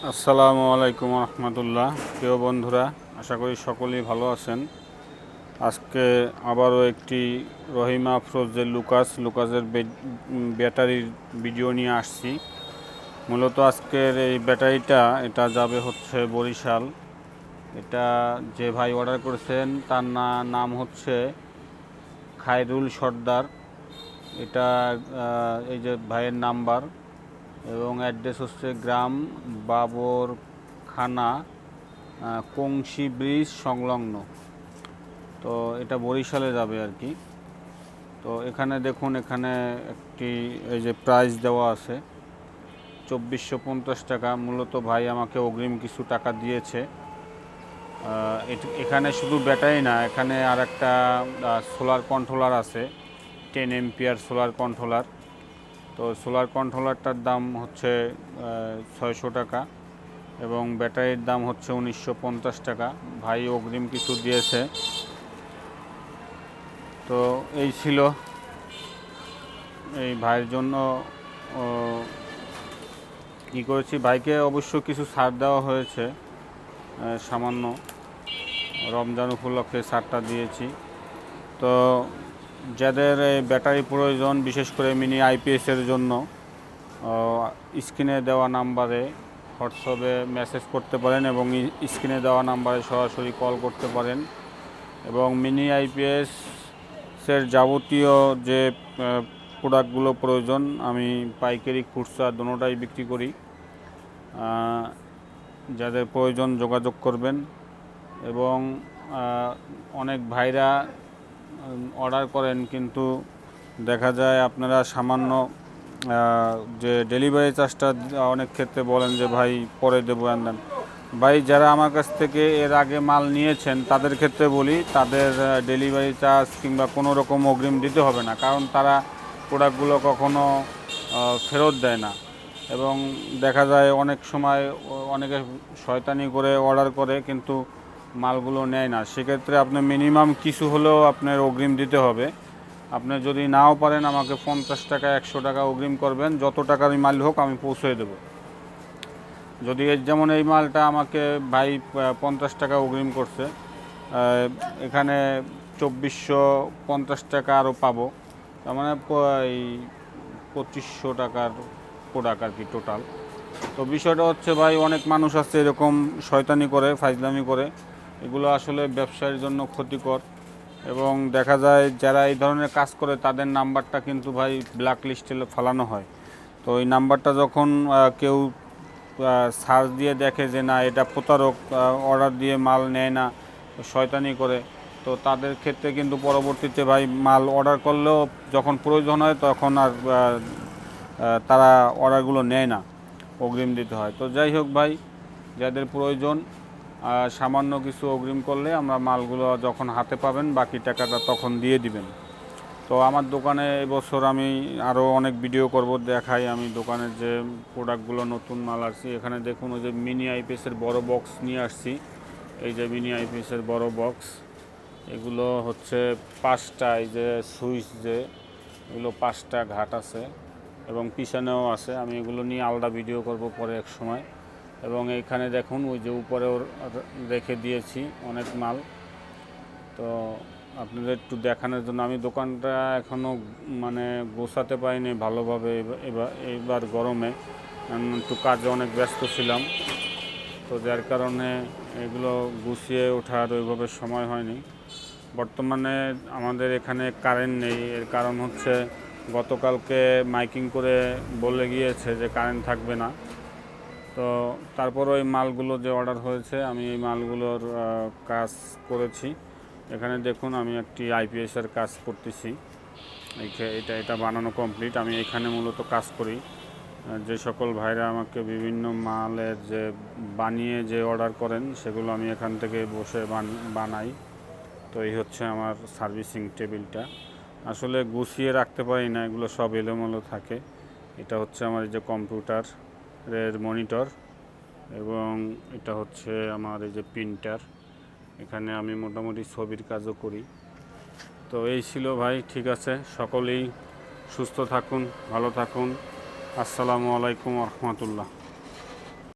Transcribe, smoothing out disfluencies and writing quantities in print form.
আসসালামু আলাইকুম রহমতুল্লাহ। প্রিয় বন্ধুরা, আশা করি সকলেই ভালো আছেন। আজকে আবারও একটি রহিমা আফরোজের লুকাসের ব্যাটারির ভিডিও নিয়ে আসছি। মূলত আজকের এই ব্যাটারিটা এটা যাবে হচ্ছে বরিশাল। এটা যে ভাই অর্ডার করেছেন তার নাম হচ্ছে খায়রুল সর্দার। এটা এই যে ভাইয়ের নাম্বার এবং অ্যাড্রেস হচ্ছে গ্রাম বাবরখানা, কংসি ব্রিজ সংলগ্ন। তো এটা বরিশালে যাবে আর কি। তো এখানে দেখুন, এখানে একটি এই যে প্রাইস দেওয়া আছে 2450 টাকা। মূলত ভাই আমাকে অগ্রিম কিছু টাকা দিয়েছে। এখানে শুধু ব্যাটারি না, এখানে আর একটা সোলার কন্ট্রোলার আছে, 10 এম্পিয়ার সোলার কন্ট্রোলার। তো সোলার কন্ট্রোলারটার দাম হচ্ছে 600 টাকা এবং ব্যাটারির দাম হচ্ছে 1950 টাকা। ভাই অগ্রিম কিছু দিয়েছে। তো এই ছিল এই ভাইয়ের জন্য কী করেছি, ভাইকে অবশ্য কিছু ছাড় দেওয়া হয়েছে, সামান্য রমজান উপলক্ষে ছাড়টা দিয়েছি। তো যাদের এই ব্যাটারি প্রয়োজন, বিশেষ করে মিনি আইপিএসের জন্য, স্ক্রিনে দেওয়া নাম্বারে হোয়াটসঅ্যাপে মেসেজ করতে পারেন এবং স্ক্রিনে দেওয়া নাম্বারে সরাসরি কল করতে পারেন। এবং মিনি আইপিএসের যাবতীয় যে প্রোডাক্টগুলো প্রয়োজন, আমি পাইকারি খুচরা দুটোটাই বিক্রি করি। যাদের প্রয়োজন যোগাযোগ করবেন। এবং অনেক ভাইরা অর্ডার করেন, কিন্তু দেখা যায় আপনারা সামান্য যে ডেলিভারি চার্জটা অনেক ক্ষেত্রে বলেন যে ভাই পরে দেবো দেন। ভাই যারা আমার কাছ থেকে এর আগে মাল নিয়েছেন তাদের ক্ষেত্রে বলি, তাদের ডেলিভারি চার্জ কিংবা কোনো রকম অগ্রিম দিতে হবে না, কারণ তারা প্রোডাক্টগুলো কখনো ফেরত দেয় না। এবং দেখা যায় অনেক সময় অনেকে শয়তানি করে অর্ডার করে কিন্তু মালগুলো নেয় না। সেক্ষেত্রে আপনার মিনিমাম কিছু হলেও আপনার অগ্রিম দিতে হবে। আপনি যদি নাও পারেন আমাকে 50 টাকা 100 টাকা অগ্রিম করবেন, যত টাকার মাল হোক আমি পৌঁছে দেবো। যদি যেমন এই মালটা আমাকে ভাই 50 টাকা অগ্রিম করছে, এখানে 2450 টাকা আরও পাবো, তার মানে এই 2500 টাকার প্রোডাক্ট আর কি টোটাল। তো বিষয়টা হচ্ছে ভাই, অনেক মানুষ আছে এরকম শয়তানি করে, ফাইজলামি করে, এগুলো আসলে ব্যবসায়ের জন্য ক্ষতিকর। এবং দেখা যায় যারা এই ধরনের কাজ করে তাদের নাম্বারটা কিন্তু ভাই ব্ল্যাক লিস্টে ফালানো হয়। তো এই নাম্বারটা যখন কেউ সার্চ দিয়ে দেখে যে না এটা প্রতারক, অর্ডার দিয়ে মাল নেয় না, শয়তানি করে, তো তাদের ক্ষেত্রে কিন্তু পরবর্তীতে ভাই মাল অর্ডার করলেও যখন প্রয়োজন হয় তখন আর তারা অর্ডারগুলো নেয় না, অগ্রিম দিতে হয়। তো যাই হোক ভাই, যাদের প্রয়োজন সামান্য কিছু অগ্রিম করলে আমরা মালগুলো যখন হাতে পাবেন বাকি টাকাটা তখন দিয়ে দিবেন। তো আমার দোকানে এবছর আমি আরও অনেক ভিডিও করব, দেখাই আমি দোকানের যে প্রোডাক্টগুলো নতুন মাল আসছি। এখানে দেখুন ওই যে মিনি আইপিএসের বড় বক্স নিয়ে আসছি। এই যে মিনি আইপিএসের বড় বক্স, এগুলো হচ্ছে 5টা, এই যে সুইচ যে এগুলো 5টা ঘাট আছে এবং পিছনেও আছে। আমি এগুলো নিয়ে আলাদা ভিডিও করব পরে এক সময়। এবং এইখানে দেখুন ওই যে উপরেও রেখে দিয়েছি অনেক মাল। তো আপনাদের একটু দেখানোর জন্য, আমি দোকানটা এখনও মানে গোছাতে পারিনি ভালোভাবে। এবার গরমে একটু কাজে অনেক ব্যস্ত ছিলাম, তো যার কারণে এগুলো গুছিয়ে ওঠার ওইভাবে সময় হয়নি। বর্তমানে আমাদের এখানে কারেন্ট নেই, এর কারণ হচ্ছে গতকালকে মাইকিং করে বলে গিয়েছে যে কারেন্ট থাকবে না। তো তারপর ওই মালগুলো যে অর্ডার হয়েছে আমি এই মালগুলোর কাজ করেছি। এখানে দেখুন আমি একটি আইপিএসের কাজ করতেছি, এটা বানানো কমপ্লিট। আমি এখানে মূলত কাজ করি। যে সকল ভাইরা আমাকে বিভিন্ন মালের যে বানিয়ে যে অর্ডার করেন সেগুলো আমি এখান থেকে বসে বানাই। তো এই হচ্ছে আমার সার্ভিসিং টেবিলটা। আসলে গুছিয়ে রাখতে পারি না, এগুলো সব এলোমেলো থাকে। এটা হচ্ছে আমার এই যে কম্পিউটারের মনিটর এবং এটা হচ্ছে আমার এই যে প্রিন্টার। এখানে আমি মোটামুটি ছবির কাজও করি। তো এই ছিল ভাই, ঠিক আছে, সকলেই সুস্থ থাকুন, ভালো থাকুন। আসসালামু আলাইকুম রহমতুল্লাহ।